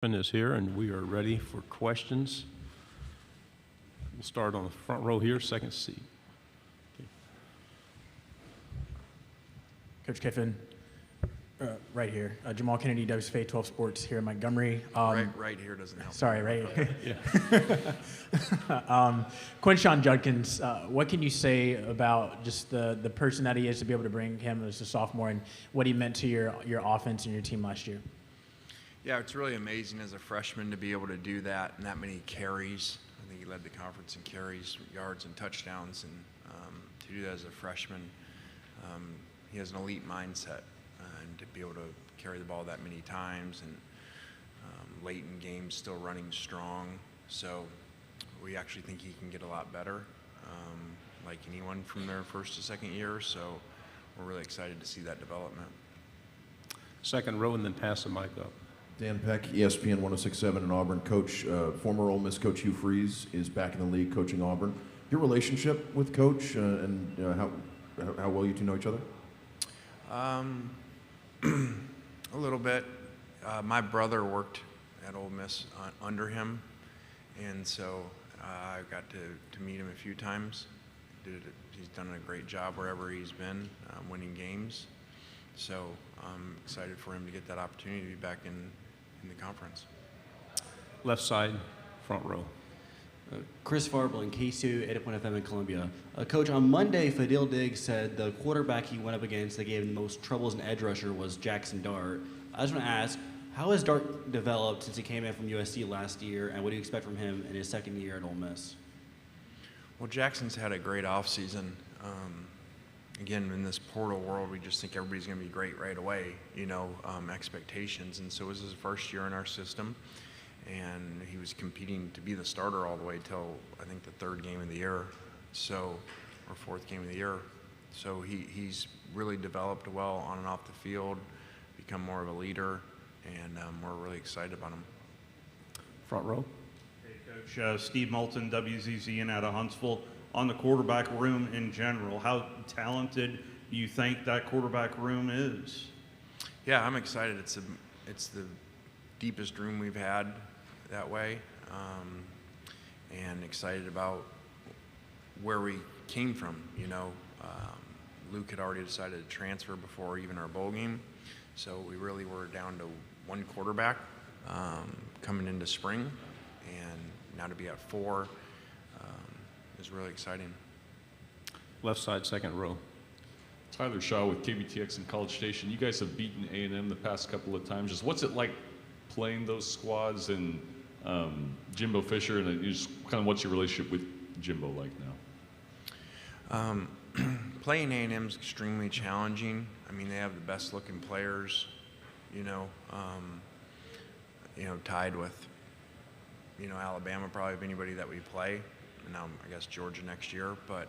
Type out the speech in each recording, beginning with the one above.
Is here, and we are ready for questions. We'll start on the front row here, second seat. Okay. Coach Kiffin, right here. Jamal Kennedy, WFA 12 Sports here in Montgomery. Right here doesn't help. Sorry, right here. Yeah. Quinshawn Judkins, what can you say about just the person that he is to be able to bring him as a sophomore and what he meant to your offense and your team last year? Yeah, it's really amazing as a freshman to be able to do that and that many carries. I think he led the conference in carries, yards, and touchdowns. And to do that as a freshman, he has an elite mindset. And to be able to carry the ball that many times and late in games still running strong. So we actually think he can get a lot better, like anyone from their first to second year. So we're really excited to see that development. Second row, and then pass the mic up. Dan Peck, ESPN 106.7 in Auburn. Coach, former Ole Miss coach Hugh Freeze is back in the league coaching Auburn. Your relationship with Coach and how well you two know each other? A little bit. My brother worked at Ole Miss under him, and so I got to meet him a few times. He's done a great job wherever he's been, winning games. So I'm excited for him to get that opportunity to be back in the conference. Left side, front row. Chris Farblin, K2, 8.1 FM in Columbia. Coach, on Monday, Fadil Diggs said the quarterback he went up against that gave him the most trouble as an edge rusher was Jackson Dart. I just want to ask, how has Dart developed since he came in from USC last year, and what do you expect from him in his second year at Ole Miss? Well, Jackson's had a great offseason. Again, in this portal world, we just think everybody's going to be great right away, expectations. And so it was his first year in our system, and he was competing to be the starter all the way till, I think, the third game of the year, or fourth game of the year. So he's really developed well on and off the field, become more of a leader, and we're really excited about him. Front row. Hey, Coach, Steve Moulton, WZZN out of Huntsville. On the quarterback room in general, how talented do you think that quarterback room is? Yeah, I'm excited. It's the deepest room we've had that way, and excited about where we came from. Luke had already decided to transfer before even our bowl game, so we really were down to one quarterback coming into spring, and now to be at 4 is really exciting. Left side, second row. Tyler Shaw with KBTX in College Station. You guys have beaten A&M the past couple of times. Just what's it like playing those squads and Jimbo Fisher, and just kind of what's your relationship with Jimbo like now? Playing A&M is extremely challenging. I mean, they have the best looking players, tied with, Alabama probably of anybody that we play. And now I guess Georgia next year, but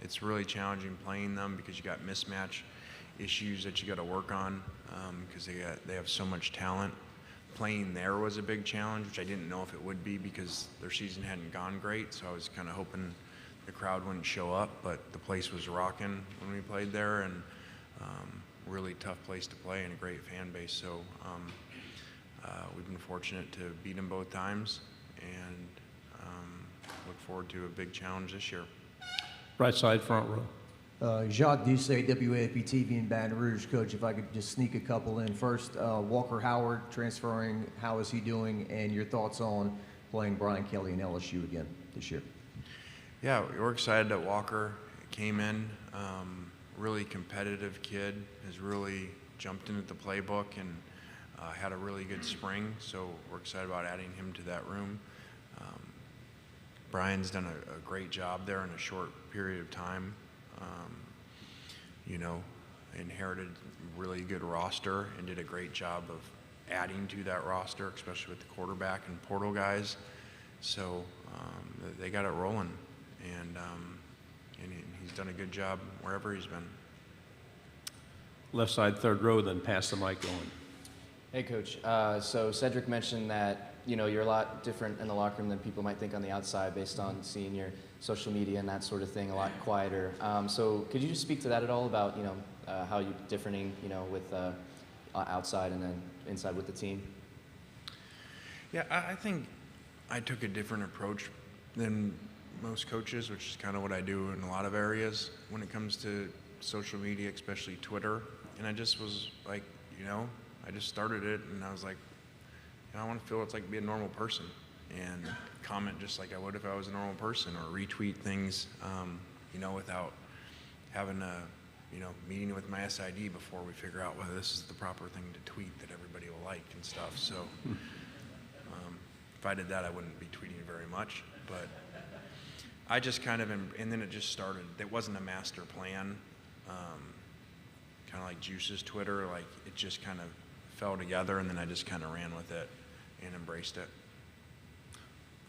it's really challenging playing them because you got mismatch issues that you got to work on because they have so much talent. Playing there was a big challenge, which I didn't know if it would be because their season hadn't gone great, so I was kind of hoping the crowd wouldn't show up, but the place was rocking when we played there, and really tough place to play and a great fan base. So we've been fortunate to beat them both times, and look forward to a big challenge this year. Right side, front row. Jacques Doucet, WAFB TV in Baton Rouge. Coach, if I could just sneak a couple in. First, Walker Howard transferring, how is he doing? And your thoughts on playing Brian Kelly in LSU again this year? Yeah, we're excited that Walker came in. Really competitive kid, has really jumped into the playbook and had a really good spring. So we're excited about adding him to that room. Brian's done a great job there in a short period of time. Inherited a really good roster and did a great job of adding to that roster, especially with the quarterback and portal guys. So they got it rolling, and he's done a good job wherever he's been. Left side, third row, then pass the mic on. Hey, Coach. So Cedric mentioned that you're a lot different in the locker room than people might think on the outside based on seeing your social media and that sort of thing, a lot quieter. So could you just speak to that at all about, how you're differing, with outside and then inside with the team? Yeah, I think I took a different approach than most coaches, which is kind of what I do in a lot of areas when it comes to social media, especially Twitter. And I just was like, I just started it, and I was like, I want to feel it's like be a normal person and comment just like I would if I was a normal person, or retweet things, without having a, meeting with my SID before we figure out whether this is the proper thing to tweet that everybody will like and stuff. So if I did that, I wouldn't be tweeting very much, but I just kind of, and then it just started. It wasn't a master plan, kind of like Juice's Twitter, like it just kind of fell together, and then I just kind of ran with it and embraced it.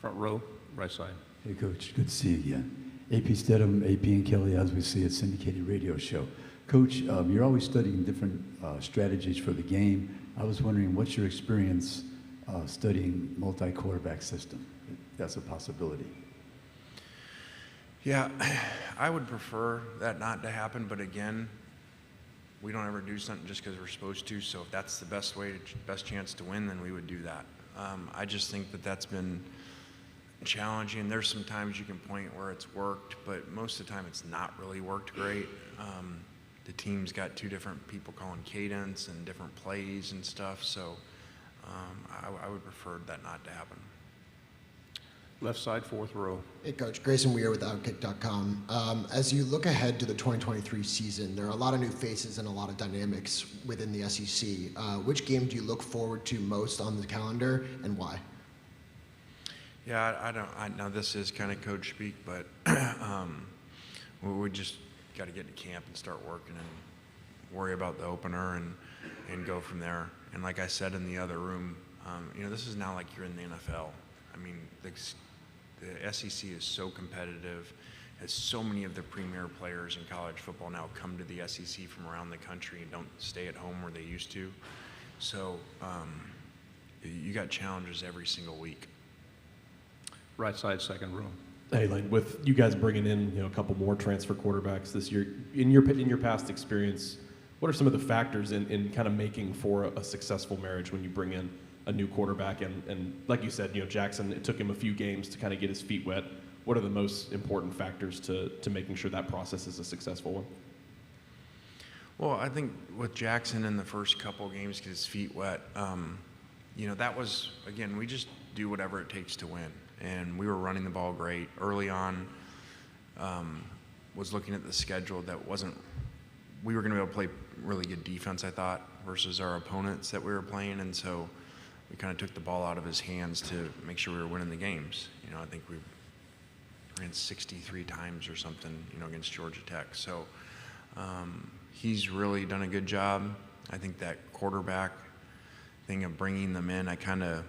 Front row, right side. Hey, Coach. Good to see you again. AP Stedham, AP and Kelly, as we see at syndicated radio show. Coach, you're always studying different strategies for the game. I was wondering, what's your experience studying multi-quarterback system? That's a possibility. Yeah, I would prefer that not to happen, but again, we don't ever do something just because we're supposed to, so if that's the best chance to win, then we would do that. I just think that that's been challenging. There's some times you can point where it's worked, but most of the time it's not really worked great. The team's got two different people calling cadence and different plays and stuff, so I would prefer that not to happen. Left side, fourth row. Hey, Coach. Grayson Weir with Outkick.com. As you look ahead to the 2023 season, there are a lot of new faces and a lot of dynamics within the SEC. Which game do you look forward to most on the calendar, and why? Yeah, I know this is kind of coach speak, but we just got to get to camp and start working and worry about the opener and go from there. And like I said in the other room, this is now like you're in the NFL. I mean, the SEC is so competitive, as so many of the premier players in college football now come to the SEC from around the country and don't stay at home where they used to. So you got challenges every single week. Right side, second row. Hey, Lane, with you guys bringing in a couple more transfer quarterbacks this year, in your past experience, what are some of the factors in kind of making for a successful marriage when you bring in a new quarterback? And like you said, Jackson, it took him a few games to kind of get his feet wet. What are the most important factors to making sure that process is a successful one? Well, I think with Jackson in the first couple games, get his feet wet, that was, again, we just do whatever it takes to win. And we were running the ball great. Early on, was looking at the schedule we were going to be able to play really good defense, I thought, versus our opponents that we were playing. And so we kind of took the ball out of his hands to make sure we were winning the games. I think we ran 63 times or something, against Georgia Tech. So he's really done a good job. I think that quarterback thing of bringing them in, I kind of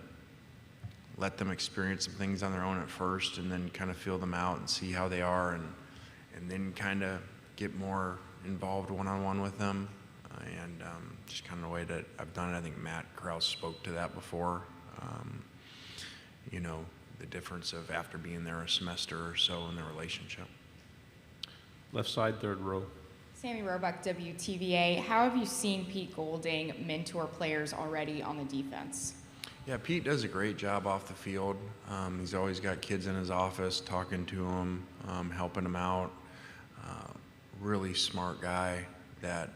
let them experience some things on their own at first, and then kind of feel them out and see how they are, and then kind of get more involved one-on-one with them, and just kind of the way that I've done it. I think Matt Krause spoke to that before. The difference of after being there a semester or so in the relationship. Left side, third row. Sammy Roebuck, WTVA. How have you seen Pete Golding mentor players already on the defense? Yeah, Pete does a great job off the field. He's always got kids in his office talking to them, helping them out. Really smart guy that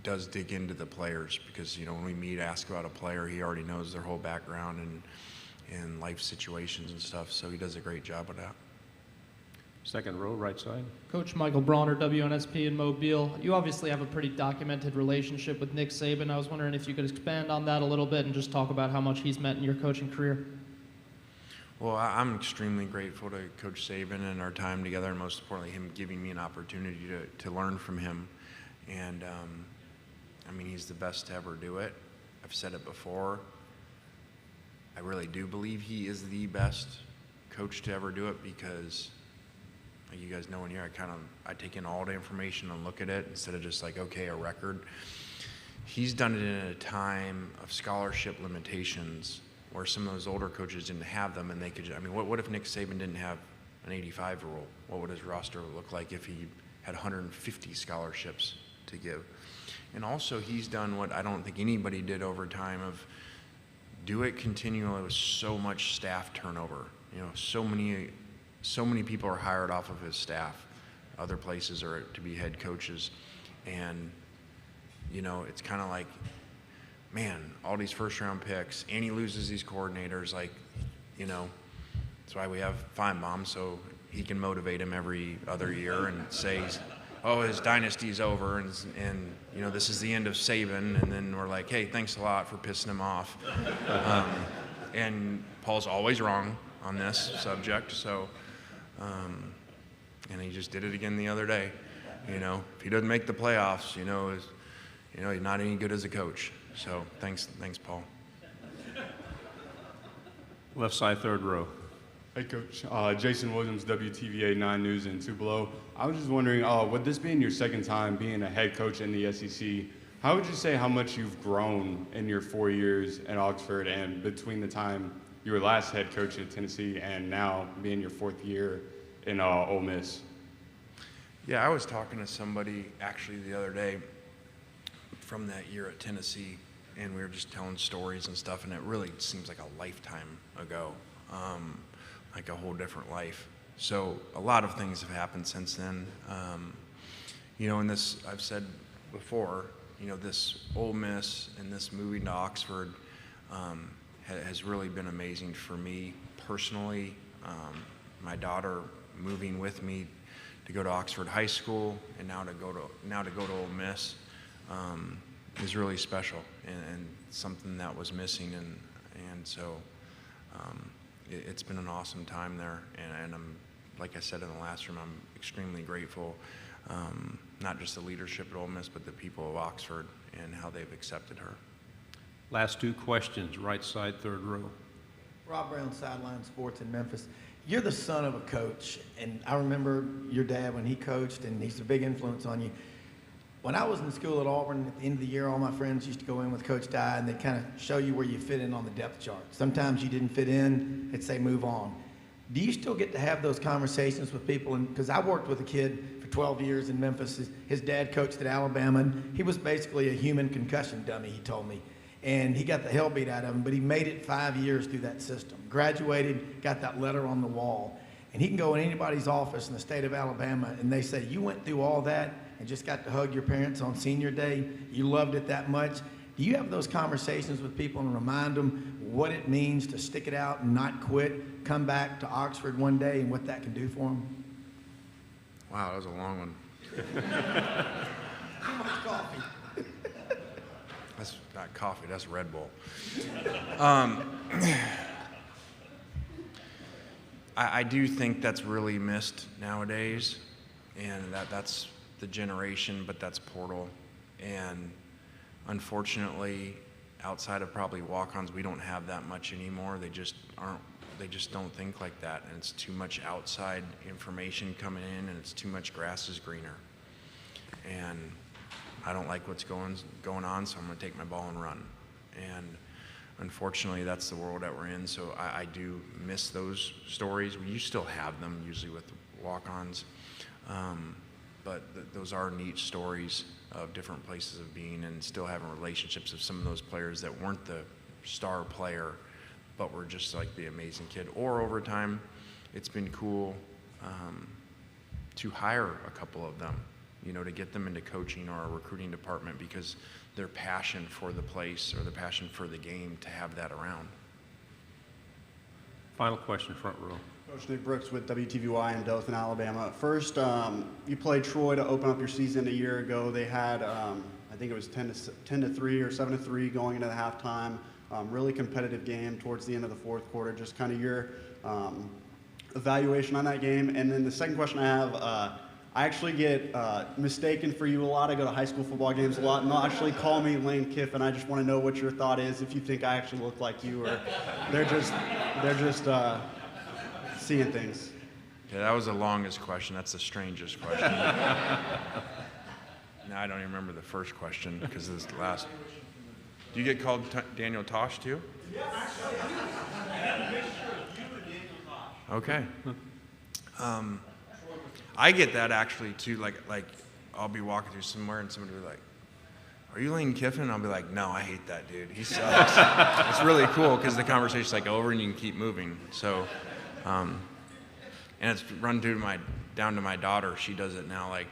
does dig into the players, because when we meet, ask about a player, he already knows their whole background and life situations and stuff. So he does a great job of that. Second row, right side. Coach Michael Bronner, WNSP in Mobile. You obviously have a pretty documented relationship with Nick Saban. I was wondering if you could expand on that a little bit and just talk about how much he's meant in your coaching career. Well, I'm extremely grateful to Coach Saban and our time together, and most importantly, him giving me an opportunity to learn from him. And he's the best to ever do it. I've said it before. I really do believe he is the best coach to ever do it, because like you guys know in here, I take in all the information and look at it instead of just like, okay, a record. He's done it in a time of scholarship limitations where some of those older coaches didn't have them, and they could, what if Nick Saban didn't have an 85 rule? What would his roster look like if he had 150 scholarships to give? And also he's done what I don't think anybody did over time of do it continually with so much staff turnover. So many people are hired off of his staff. Other places are to be head coaches. And, it's kind of like, man, all these first-round picks, and he loses these coordinators, that's why we have Feinbaum, so he can motivate him every other year and say, oh, his dynasty's over, and this is the end of Saban, and then we're like, hey, thanks a lot for pissing him off. And Paul's always wrong on this subject, so, and he just did it again the other day. If he doesn't make the playoffs, he's not any good as a coach. So thanks, Paul. Left side, third row. Hey, Coach. Jason Williams, WTVA 9 News in Tupelo. I was just wondering, with this being your second time being a head coach in the SEC, how would you say how much you've grown in your 4 years at Oxford and between the time you were last head coach at Tennessee and now being your 4th year in Ole Miss? Yeah, I was talking to somebody actually the other day from that year at Tennessee, and we were just telling stories and stuff, and it really seems like a lifetime ago. Like a whole different life. So a lot of things have happened since then. And this, I've said before, this Ole Miss and this moving to Oxford has really been amazing for me personally. My daughter moving with me to go to Oxford High School and now to go to Ole Miss is really special and something that was missing, and so. It's been an awesome time there, and I'm, like I said in the last room, I'm extremely grateful, not just the leadership at Ole Miss, but the people of Oxford and how they've accepted her. Last two questions, right side, third row. Rob Brown, Sideline Sports in Memphis. You're the son of a coach, and I remember your dad when he coached, and he's a big influence on you. When I was in school at Auburn, at the end of the year, all my friends used to go in with Coach Dye, and they'd kind of show you where you fit in on the depth chart. Sometimes you didn't fit in, they'd say move on. Do you still get to have those conversations with people? Because I worked with a kid for 12 years in Memphis. His dad coached at Alabama, and he was basically a human concussion dummy, he told me. And he got the hell beat out of him, but he made it 5 years through that system. Graduated, got that letter on the wall. And he can go in anybody's office in the state of Alabama, and they say, you went through all that and just got to hug your parents on senior day, you loved it that much. Do you have those conversations with people and remind them what it means to stick it out and not quit, come back to Oxford one day and what that can do for them? Wow, that was a long one. Too much coffee. That's not coffee, that's Red Bull. I do think that's really missed nowadays, and that's the generation, but that's portal. And unfortunately, outside of probably walk-ons, we don't have that much anymore. They just don't think like that, and it's too much outside information coming in, and it's too much grass is greener. And I don't like what's going on, so I'm going to take my ball and run. And unfortunately, that's the world that we're in, so I do miss those stories. You still have them, usually with walk-ons, but those are neat stories of different places of being and still having relationships with some of those players that weren't the star player, but were just like the amazing kid. Or over time, it's been cool to hire a couple of them, to get them into coaching or a recruiting department because their passion for the place or their passion for the game to have that around. Final question, front row. Coach Nick Brooks with WTVY in Dothan, Alabama. First, you played Troy to open up your season a year ago. They had, I think it was 10-3 or 7-3 going into the halftime. Really competitive game towards the end of the fourth quarter. Just kind of your evaluation on that game. And then the second question I have, I actually get mistaken for you a lot. I go to high school football games a lot, and they'll actually call me Lane Kiffin. I just want to know what your thought is, if you think I actually look like you, or they're just seeing things. Yeah, that was the longest question. That's the strangest question. Now I don't even remember the first question because this is the last. Do you get called Daniel Tosh too? Okay. I get that actually too. Like I'll be walking through somewhere and somebody will be like, are you Lane Kiffin? I'll be like, no, I hate that dude. He sucks. It's really cool because the conversation's like over and you can keep moving. So, and it's run down to my daughter. She does it now. Like,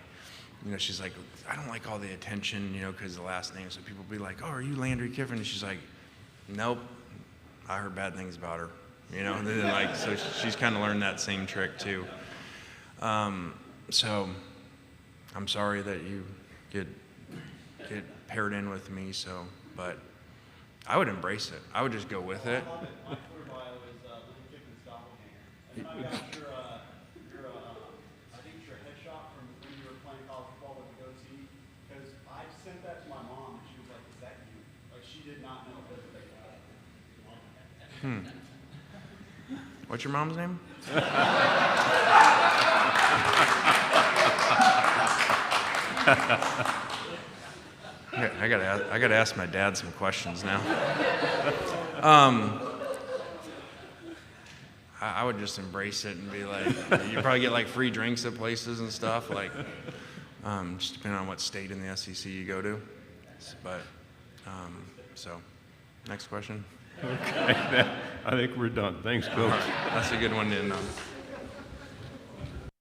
you know, she's like, I don't like all the attention, you know, because the last name. So people be like, oh, are you Landry Kiffin? And she's like, nope. I heard bad things about her. You know, and then like, so she's kind of learned that same trick too. So I'm sorry that you get paired in with me. So, but I would embrace it. I would just go with it. My Twitter bio is Lane Kiffin's doppelganger. And I got I think it's your headshot from when you were playing college football with the goatee. Because I sent that to my mom and she was like, "Is that you?" Like she did not know who that was. What's your mom's name? I gotta ask my dad some questions now. I would just embrace it and be like, you probably get like free drinks at places and stuff, like just depending on what state in the SEC you go to. But so, next question. Okay, I think we're done. Thanks, Coach. That's a good one to end on.